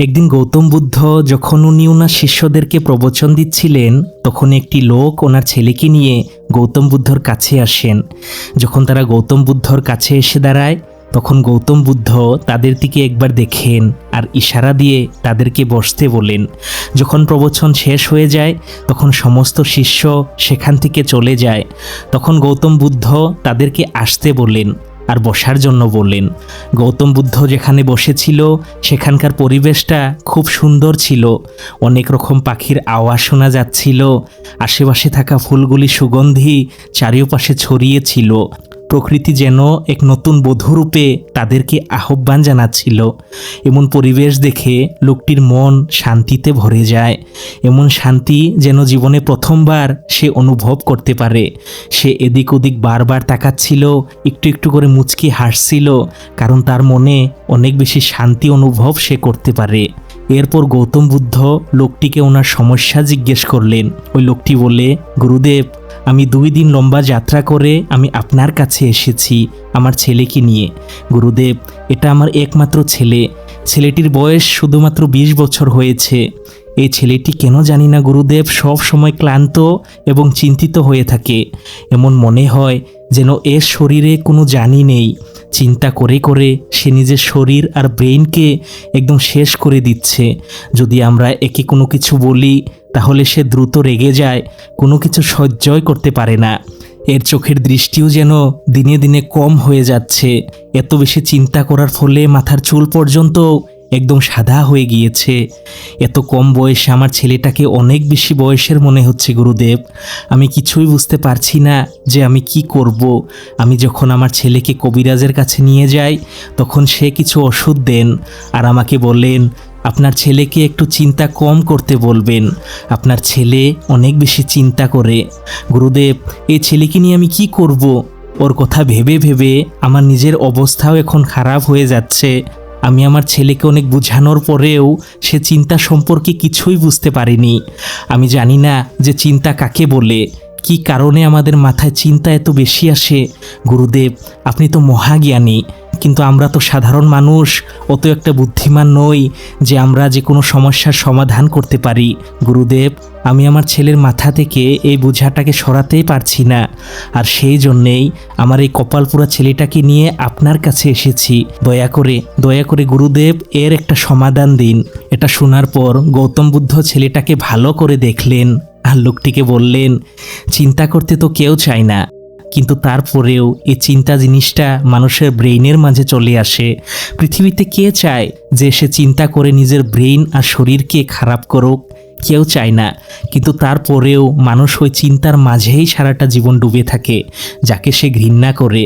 একদিন গৌতম বুদ্ধ যখন উনি ওনার শিষ্যদেরকে প্রবচন দিচ্ছিলেন, তখন একটি লোক ওনার ছেলেকে নিয়ে গৌতম বুদ্ধর কাছে আসেন। যখন তারা গৌতম বুদ্ধর কাছে এসে দাঁড়ায়, তখন গৌতম বুদ্ধ তাদের দিকে একবার দেখেন আর ইশারা দিয়ে তাদেরকে বসতে বলেন। যখন প্রবচন শেষ হয়ে যায়, তখন সমস্ত শিষ্য সেখান থেকে চলে যায়। তখন গৌতম বুদ্ধ তাদেরকে আসতে বলেন আর বসার জন্য বললেন। গৌতম বুদ্ধ যেখানে বসেছিল সেখানকার পরিবেশটা খুব সুন্দর ছিল। অনেক রকম পাখির আওয়াজ শোনা যাচ্ছিল। আশেপাশে থাকা ফুলগুলি সুগন্ধি চারিপাশে ছড়িয়েছিল। প্রকৃতি যেন এক নতুন বধূরূপে তাদেরকে আহ্বান জানাচ্ছিল। এমন পরিবেশ দেখে লোকটির মন শান্তিতে ভরে যায়। এমন শান্তি যেন জীবনে প্রথমবার সে অনুভব করতে পারে। সে এদিক ওদিক বারবার তাকাচ্ছিল, একটু একটু করে মুচকি হাসছিল, কারণ তার মনে অনেক বেশি শান্তি অনুভব সে করতে পারে। এরপর গৌতম বুদ্ধ লোকটিকে ওনার সমস্যা জিজ্ঞেস করলেন। ওই লোকটি বলে, গুরুদেব, আমি 2 দিন লম্বা যাত্রা করে আমি আপনার কাছে এসেছি আমার ছেলেকে নিয়ে। গুরুদেব, এটা আমার একমাত্র ছেলে। ছেলেটির বয়স শুধুমাত্র 20 বছর হয়েছে। এই ছেলেটি কেন জানি না গুরুদেব সব সময় ক্লান্ত এবং চিন্তিত হয়ে থাকে। এমন মনে হয় যেন এর শরীরে কোনো জানি নেই। চিন্তা করে করে সে নিজের শরীর আর ব্রেইনকে একদম শেষ করে দিচ্ছে। যদি আমরা একে কোনো কিছু বলি তাহলে সে দ্রুত রেগে যায়, কোনো কিছু সহ্যই করতে পারে না। এর চোখের দৃষ্টিও যেন দিনে দিনে কম হয়ে যাচ্ছে। এত বেশি চিন্তা করার ফলে মাথার চুল পর্যন্ত একদম সাদা হয়ে গিয়েছে। এত কম বয়সে আমার ছেলেটাকে অনেক বেশি বয়সের মনে হচ্ছে গুরুদেব। আমি কিছুই বুঝতে পারছি না যে আমি কি করব। আমি যখন আমার ছেলেকে কবিরাজের কাছে নিয়ে যাই, তখন সে কিছু ওষুধ দেন আর আমাকে বললেন, আপনার ছেলেকে একটু চিন্তা কম করতে বলবেন। আপনার ছেলে অনেক বেশি চিন্তা করে। গুরুদেব, এই ছেলেকে নিয়ে আমি কি করব? ওর কথা ভেবে ভেবে আমার নিজের অবস্থাও এখন খারাপ হয়ে যাচ্ছে। আমি আমার ছেলেকে অনেক বোঝানোর পরেও সে চিন্তা সম্পর্কে কিছুই বুঝতে পারেনি। আমি জানি না যে চিন্তা কাকে বলে, কি কারণে আমাদের মাথায় চিন্তা এত বেশি আসে। গুরুদেব, আপনি তো মহাজ্ঞানী, কিন্তু আমরা তো সাধারণ মানুষ, অত একটা বুদ্ধিমান নই যে আমরা যে কোনো সমস্যার সমাধান করতে পারি। গুরুদেব, আমি আমার ছেলের মাথা থেকে এই বোঝাটাকে সরাতেই পারছি না। আর সেই জন্যেই আমার এই কপালপুরা ছেলেটাকে নিয়ে আপনার কাছে এসেছি। দয়া করে গুরুদেব এর একটা সমাধান দিন। এটা শোনার পর গৌতম বুদ্ধ ছেলেটাকে ভালো করে দেখলেন আর লোকটিকে বললেন, চিন্তা করতে তো কেউ চায় না, কিন্তু তারপরেও এই চিন্তা জিনিসটা মানুষের ব্রেইনের মাঝে চলে আসে। পৃথিবীতে কে চায় যে সে চিন্তা করে নিজের ব্রেইন আর শরীরকে খারাপ করুক? কেউ চায় না। কিন্তু তারপরেও মানুষ ওই চিন্তার মাঝেই সারাটা জীবন ডুবে থাকে, যাকে সে ঘৃণা করে।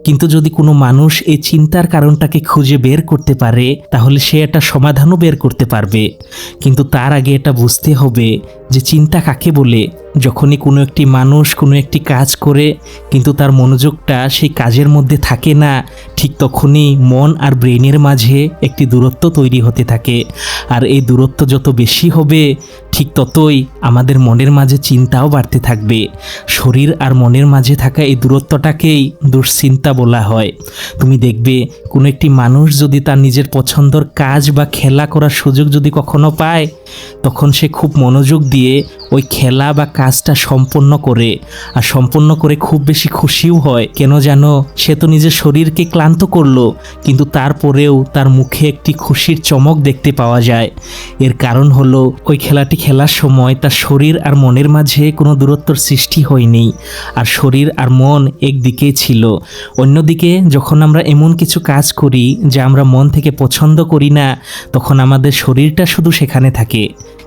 কিন্তু যদি কোনো মানুষ এই চিন্তার কারণটাকে খুঁজে বের করতে পারে, তাহলে সে একটা সমাধানও বের করতে পারবে। কিন্তু তার আগে এটা বুঝতে হবে যে চিন্তা কাকে বলে। যখনই কোনো একটি মানুষ কোনো একটি কাজ করে কিন্তু তার মনোযোগটা সেই কাজের মধ্যে থাকে না, ঠিক তখনই মন আর ব্রেনের মাঝে একটি দূরত্ব তৈরি হতে থাকে। আর এই দূরত্ব যত বেশি হবে, ঠিক ততই আমাদের মনের মাঝে চিন্তাও বাড়তে থাকবে। শরীর আর মনের মাঝে থাকা এই দূরত্বটাকেই দুশ্চিন্তা বলা হয়। তুমি দেখবে কোনো একটি মানুষ যদি তার নিজের পছন্দের কাজ বা খেলা করার সুযোগ যদি কখনো পায়, তখন সে খুব মনোযোগ দিয়ে ওই খেলা বা কাজটা সম্পন্ন করে, আর সম্পন্ন করে খুব বেশি খুশিও হয়। কেন জানো? সে তো নিজের শরীরকে ক্লান্ত করলো, কিন্তু তারপরেও তার মুখে একটি খুশির চমক দেখতে পাওয়া যায়। এর কারণ হলো ওই খেলাটি খেলার সময় তার শরীর আর মনের মাঝে কোনো দূরত্বর সৃষ্টি হয়নি, আর শরীর আর মন একদিকেই ছিল। অন্যদিকে যখন আমরা এমন কিছু কাজ করি যা আমরা মন থেকে পছন্দ করি না, তখন আমাদের শরীরটা শুধু সেখানে থাকে,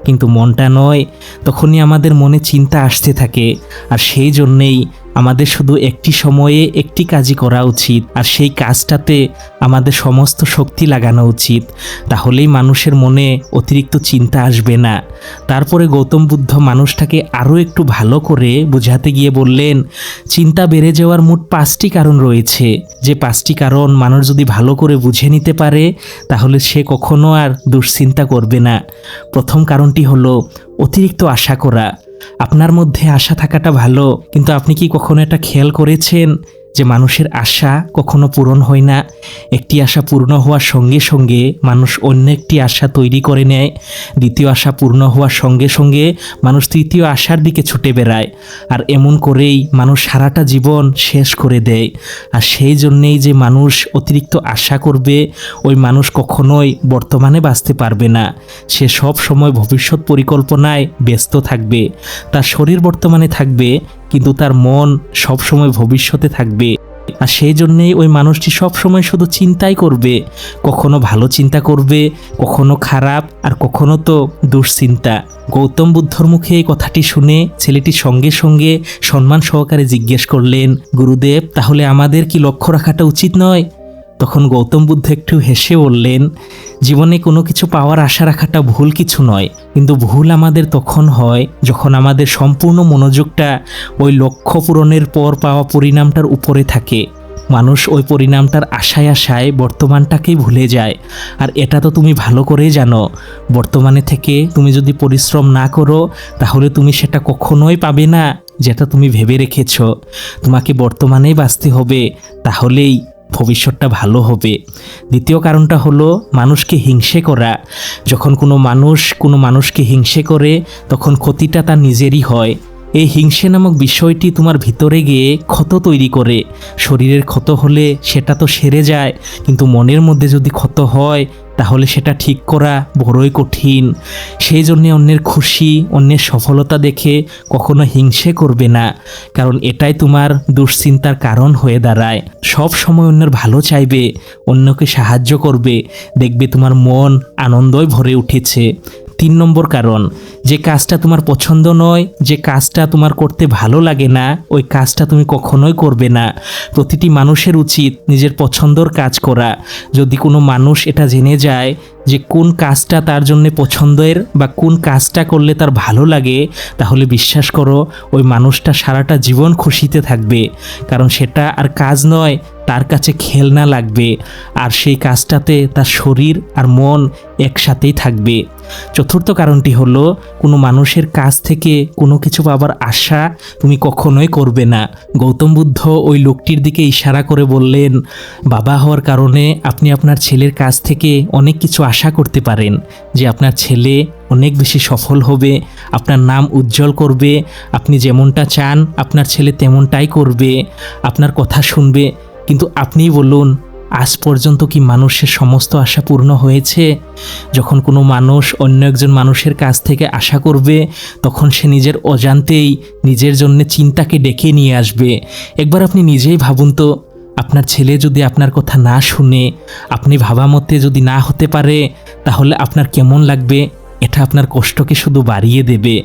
কিন্তু মনটা নয়। তখনই আমাদের মনে চিন্তা আসতে থাকে। আর সেই জন্যেই আমাদের শুধু একটি সময়ে একটি কাজই করা উচিত, আর সেই কাজটাতে আমাদের সমস্ত শক্তি লাগানো উচিত। তাহলেই মানুষের মনে অতিরিক্ত চিন্তা আসবে না। তারপরে গৌতম বুদ্ধ মানুষটাকে আরও একটু ভালো করে বোঝাতে গিয়ে বললেন, চিন্তা বেড়ে যাওয়ার মোট 5টি কারণ রয়েছে। যে 5টি কারণ মানুষ যদি ভালো করে বুঝে নিতে পারে, তাহলে সে কখনো আর দুশ্চিন্তা করবে না। প্রথম কারণটি হলো অতিরিক্ত আশা করা। আপনার মধ্যে আশা থাকাটা ভালো, কিন্তু আপনি কি কখনো এটা খেয়াল করেছেন যে মানুষের আশা কখনো পূরণ হয় না। একটি আশা পূর্ণ হওয়ার সঙ্গে সঙ্গে মানুষ অন্য একটি আশা তৈরি করে নেয়। দ্বিতীয় আশা পূর্ণ হওয়ার সঙ্গে সঙ্গে মানুষ তৃতীয় আশার দিকে ছুটে বেড়ায়। আর এমন করেই মানুষ সারাটা জীবন শেষ করে দেয়। আর সেই জন্যেই যে মানুষ অতিরিক্ত আশা করবে, ওই মানুষ কখনোই বর্তমানে বাঁচতে পারবে না। সে সব সময় ভবিষ্যৎ পরিকল্পনায় ব্যস্ত থাকবে। তার শরীর বর্তমানে থাকবে, কিন্তু তার মন সব সময় ভবিষ্যতে থাকবে। আর সেই জন্যেই ওই মানুষটি সব সময় শুধু চিন্তাই করবে। কখনো ভালো চিন্তা করবে, কখনো খারাপ, আর কখনো তো দুশ্চিন্তা। গৌতম বুদ্ধর মুখে এই কথাটি শুনে ছেলেটি সঙ্গে সঙ্গে সম্মান সহকারে জিজ্ঞেস করলেন, গুরুদেব, তাহলে আমাদের কি লক্ষ্য রাখাটা উচিত নয়? তখন গৌতম বুদ্ধ একটু হেসে বললেন, জীবনে কোনো কিছু পাওয়ার আশা রাখাটা ভুল কিছু নয়, কিন্তু ভুল আমাদের তখন হয় যখন আমাদের সম্পূর্ণ মনোযোগটা ওই লক্ষ্য পূরণের পর পাওয়া পরিণামটার উপরে থাকে। মানুষ ওই পরিণামটার আশায় আশায় বর্তমানটাকেই ভুলে যায়। আর এটা তো তুমি ভালো করেই জানো, বর্তমানে থেকে তুমি যদি পরিশ্রম না করো তাহলে তুমি সেটা কখনোই পাবে না যেটা তুমি ভেবে রেখেছ। তোমাকে বর্তমানেই বাঁচতে হবে, তাহলেই ভবিষ্যৎটা ভালো হবে। দ্বিতীয় কারণটা হলো মানুষকে হিংসে করা। যখন কোনো মানুষকে হিংসে করে তখন ক্ষতিটা তার নিজেরই হয়। এই হিংসে নামক বিষয়টি তোমার ভিতরে গিয়ে ক্ষত তৈরি করে। শরীরের ক্ষত হলে সেটা তো সেরে যায়, কিন্তু মনের মধ্যে যদি ক্ষত হয় তাহলে সেটা ঠিক করা বড়ই কঠিন। সেই জন্যে অন্যের খুশি, অন্যের সফলতা দেখে কখনো হিংসে করবে না, কারণ এটাই তোমার দুশ্চিন্তার কারণ হয়ে দাঁড়ায়। সব সময় অন্যের ভালো চাইবে, অন্যকে সাহায্য করবে, দেখবে তোমার মন আনন্দই ভরে উঠেছে। 3 নম্বর কারণ, যে কাজটা তোমার পছন্দ নয়, যে কাজটা তোমার করতে ভালো লাগে না, ওই কাজটা তুমি কখনোই করবে না। প্রতিটি মানুষের উচিত নিজের পছন্দর কাজ করা। যদি কোনো মানুষ এটা জেনে যায় যে কোন কাজটা তার জন্য পছন্দের বা কোন কাজটা করলে তার ভালো লাগে, তাহলে বিশ্বাস করো ওই মানুষটা সারাটা জীবন খুশিতে থাকবে, কারণ সেটা আর কাজ নয়, তার কাছে খেলনা লাগবে। আর সেই কাজটাতে তার শরীর আর মন একসাথেই থাকবে। চতুর্থ কারণটি হলো, কোনো মানুষের কাছ থেকে কোনো কিছু পাবার আশা তুমি কখনোই করবে না। গৌতম বুদ্ধ ওই লোকটির দিকে ইশারা করে বললেন, বাবা হওয়ার কারণে আপনি আপনার ছেলের কাছ থেকে অনেক কিছু আশা করতে পারেন, যে আপনার ছেলে অনেক বেশি সফল হবে, আপনার নাম উজ্জ্বল করবে, আপনি যেমনটা চান আপনার ছেলে তেমনটাই করবে, আপনার কথা শুনবে। কিন্তু আপনিই বলুন, আজ পর্যন্ত কি মানুষের সমস্ত আশা পূর্ণ হয়েছে? যখন কোনো মানুষ অন্য একজন মানুষের কাছ থেকে আশা করবে, তখন সে নিজের অজান্তেই নিজের জন্য চিন্তাকে ডেকে নিয়ে আসবে। একবার আপনি নিজেই ভাবুন তো, আপনার ছেলে যদি আপনার কথা না শুনে, আপনি ভাবা মতে যদি না হতে পারে, তাহলে আপনার কেমন লাগবে? এটা আপনার কষ্টকে শুধু বাড়িয়ে দেবে।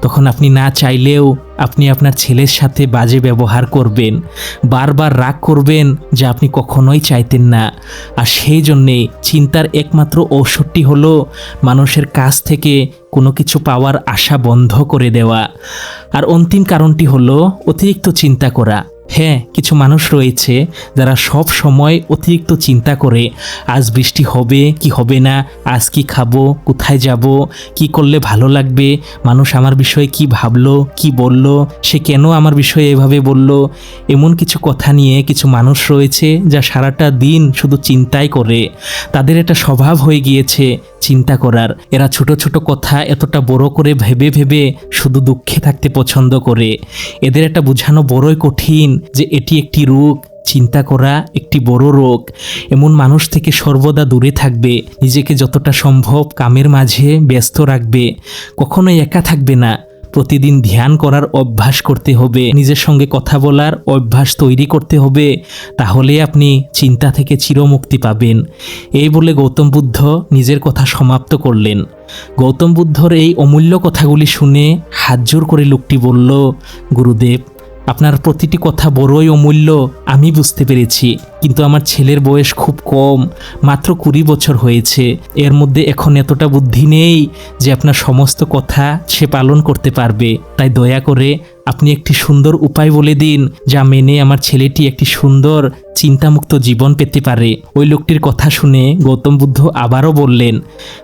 তখন আপনি না চাইলেও আপনি আপনার ছেলের সাথে বাজে ব্যবহার করবেন, বারবার রাগ করবেন, যা আপনি কখনোই চাইতেন না। আর সেই জন্যে চিন্তার একমাত্র ঔষধটি হলো মানুষের কাছ থেকে কোনো কিছু পাওয়ার আশা বন্ধ করে দেওয়া। আর অন্তিম কারণটি হলো অতিরিক্ত চিন্তা করা। হ্যাঁ, কিছু মানুষ রয়েছে যারা সব সময় অতিরিক্ত চিন্তা করে, আজ বৃষ্টি হবে কি হবে না, আজ কি খাবো, কোথায় যাব, কি করলে ভালো লাগবে, মানুষ আমার বিষয়ে কি ভাবলো, কি বলল, সে কেন আমার বিষয়ে এভাবে বলল। এমন কিছু কথা নিয়ে কিছু মানুষ রয়েছে যা সারাটা দিন শুধু চিন্তাই করে। তাদের এটা স্বভাব হয়ে গিয়েছে চিন্তা করার। এরা ছোট ছোট কথা এতটা বড় করে ভেবে ভেবে শুধু দুঃখে থাকতে পছন্দ করে। এদের এটা বোঝানো বড়ই কঠিন যে এটি একটি রোগ, চিন্তা করা একটি বড় রোগ। এমন মানুষ থেকে সর্বদা দূরে থাকবে। নিজেকে যতটা সম্ভব কামের মাঝে ব্যস্ত রাখবে, কখনোই একা থাকবে না। প্রতিদিন ধ্যান করার অভ্যাস করতে হবে, নিজের সঙ্গে কথা বলার অভ্যাস তৈরি করতে হবে, তাহলে আপনি চিন্তা থেকে চিরমুক্তি পাবেন। এই বলে গৌতম বুদ্ধ নিজের কথা সমাপ্ত করলেন। গৌতম বুদ্ধর এই অমূল্য কথাগুলি শুনে হাত জোর করে লোকটি বলল, গুরুদেব, আপনার প্রতিটি কথা বড়ই অমূল্য, আমি বুঝতে পেরেছি, কিন্তু আমার ছেলের বয়স খুব কম, মাত্র 20 বছর হয়েছে। এর মধ্যে এখন এতটা বুদ্ধি নেই যে আপনার সমস্ত কথা সে পালন করতে পারবে। তাই দয়া করে আপনি একটি সুন্দর উপায় বলে দিন যা মেনে আমার ছেলেটি একটি সুন্দর চিন্তামুক্ত জীবন পেতে পারে। ওই লোকটির কথা শুনে গৌতম বুদ্ধ আবারও বললেন,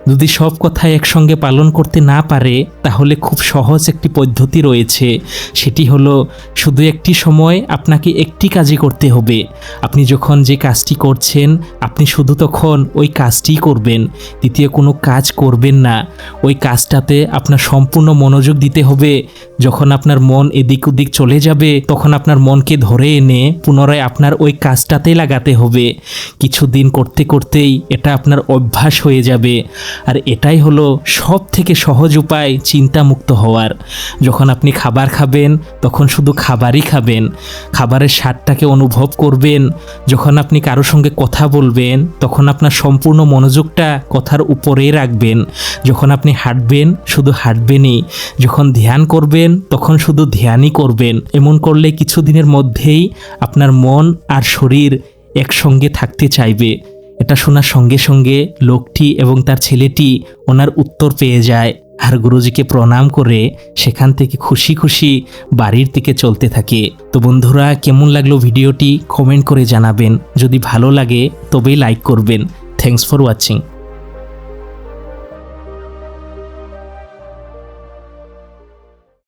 যদি সব কথা একসঙ্গে পালন করতে না পারে তাহলে খুব সহজ একটি পদ্ধতি রয়েছে। সেটি হলো শুধু একটি সময় আপনাকে একটি কাজই করতে হবে। আপনি যখন যে কাজটি করছেন আপনি শুধু তখন ওই কাজটিই করবেন, দ্বিতীয় কোনো কাজ করবেন না। ওই কাজটাতে আপনার সম্পূর্ণ মনোযোগ দিতে হবে। যখন আপনার মন এদিক ওদিক চলে যাবে তখন আপনার মনকে ধরে এনে পুনরায় আপনার ওই কাজটাতে লাগাতে হবে। কিছুদিন করতে করতেই এটা আপনার অভ্যাস হয়ে যাবে। আর এটাই হলো সব থেকে সহজ উপায় চিন্তামুক্ত হওয়ার। যখন আপনি খাবার খাবেন তখন শুধু খাবারই খাবেন, খাবারের স্বাদটাকে অনুভব করবেন। যখন আপনি কারোর সঙ্গে কথা বলবেন তখন আপনার সম্পূর্ণ মনোযোগটা কথার উপরেই রাখবেন। যখন আপনি হাঁটবেন শুধু হাঁটবেনই, যখন ধ্যান করবেন তখন শুধু ধ্যানই করবেন। এমন করলে কিছুদিনের মধ্যেই আপনার মন আর শরীর একসঙ্গে থাকতে চাইবে। এটা শোনার সঙ্গে সঙ্গে লোকটি এবং তার ছেলেটি ওনার উত্তর পেয়ে যায় আর গুরুজিকে প্রণাম করে সেখান থেকে খুশি খুশি বাড়ির দিকে চলতে থাকে। তো বন্ধুরা, কেমন লাগলো ভিডিওটি কমেন্ট করে জানাবেন। যদি ভালো লাগে তবেই লাইক করবেন। Thanks for watching.